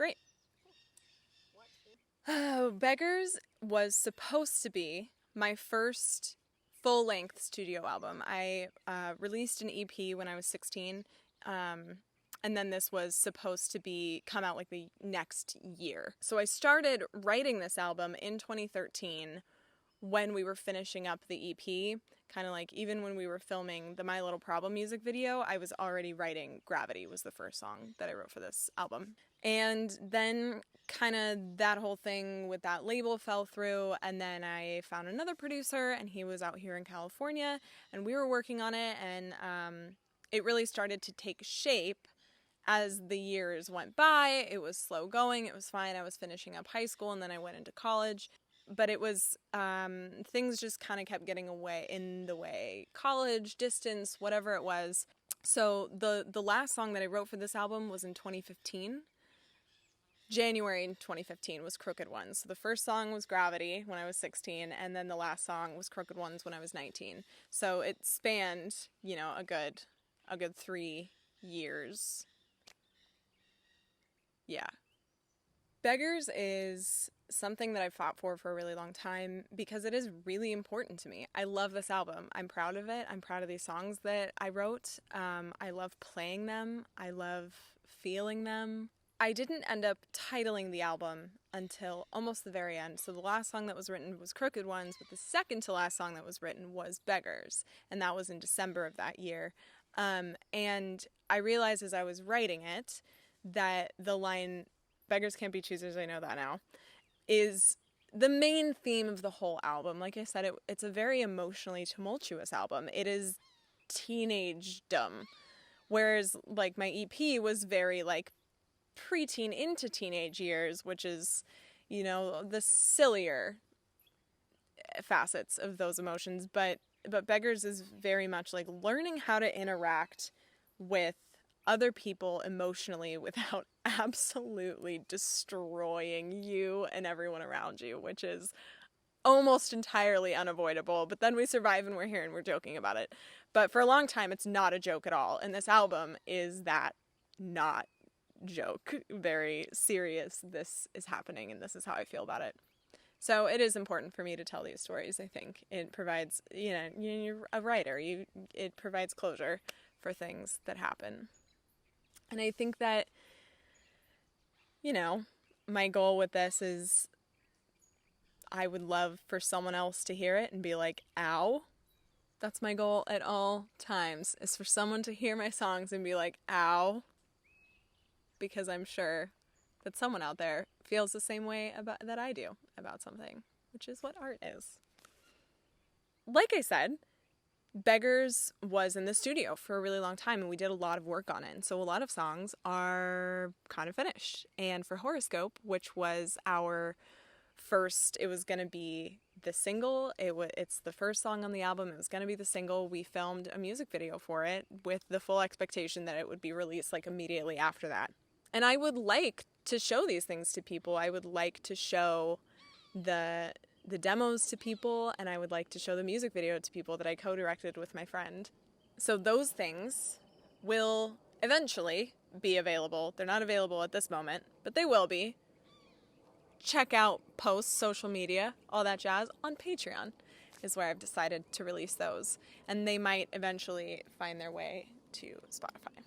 great. Beggars was supposed to be my first full-length studio album. I released an EP when I was 16, and then this was supposed to come out like the next year. So I started writing this album in 2013 when we were finishing up the EP. Kind of like even when we were filming the My Little Problem music video, I was already writing Gravity was the first song that I wrote for this album. And then kind of that whole thing with that label fell through, and then I found another producer, and he was out here in California, and we were working on it, and it really started to take shape as the years went by. It was slow going, it was fine. I was finishing up high school, and then I went into college. But it was, things just kind of kept getting in the way. College, distance, whatever it was. So the last song that I wrote for this album was in 2015. January 2015 was Crooked Ones. So the first song was Gravity when I was 16, and then the last song was Crooked Ones when I was 19. So it spanned, a good 3 years. Yeah. Beggars is something that I've fought for a really long time because it is really important to me. I love this album. I'm proud of it. I'm proud of these songs that I wrote. I love playing them. I love feeling them. I didn't end up titling the album until almost the very end. So the last song that was written was Crooked Ones, but the second to last song that was written was Beggars, and that was in December of that year. And I realized as I was writing it that the line, "Beggars can't be choosers, I know that now," is the main theme of the whole album. Like I said, it's a very emotionally tumultuous album. It is teenagedom, whereas like my EP was very like preteen into teenage years, which is, the sillier facets of those emotions. But Beggars is very much like learning how to interact with other people emotionally without absolutely destroying you and everyone around you, which is almost entirely unavoidable. But then we survive and we're here and we're joking about it. But for a long time, it's not a joke at all. And this album is that not joke. Very serious. This is happening and this is how I feel about it. So it is important for me to tell these stories, I think. It provides, you're a writer. It provides closure for things that happen. And I think that, my goal with this is I would love for someone else to hear it and be like, ow. That's my goal at all times, is for someone to hear my songs and be like, ow. Because I'm sure that someone out there feels the same way that I do about something, which is what art is. Like I said, Beggars was in the studio for a really long time, and we did a lot of work on it. And so a lot of songs are kind of finished. And for Horoscope, which was our first, it was going to be the single. It's the first song on the album. It was going to be the single. We filmed a music video for it with the full expectation that it would be released like immediately after that. And I would like to show these things to people. I would like to show the demos to people, and I would like to show the music video to people that I co-directed with my friend. So those things will eventually be available. They're not available at this moment, but they will be. Check out posts, social media, all that jazz on Patreon is where I've decided to release those. And they might eventually find their way to Spotify.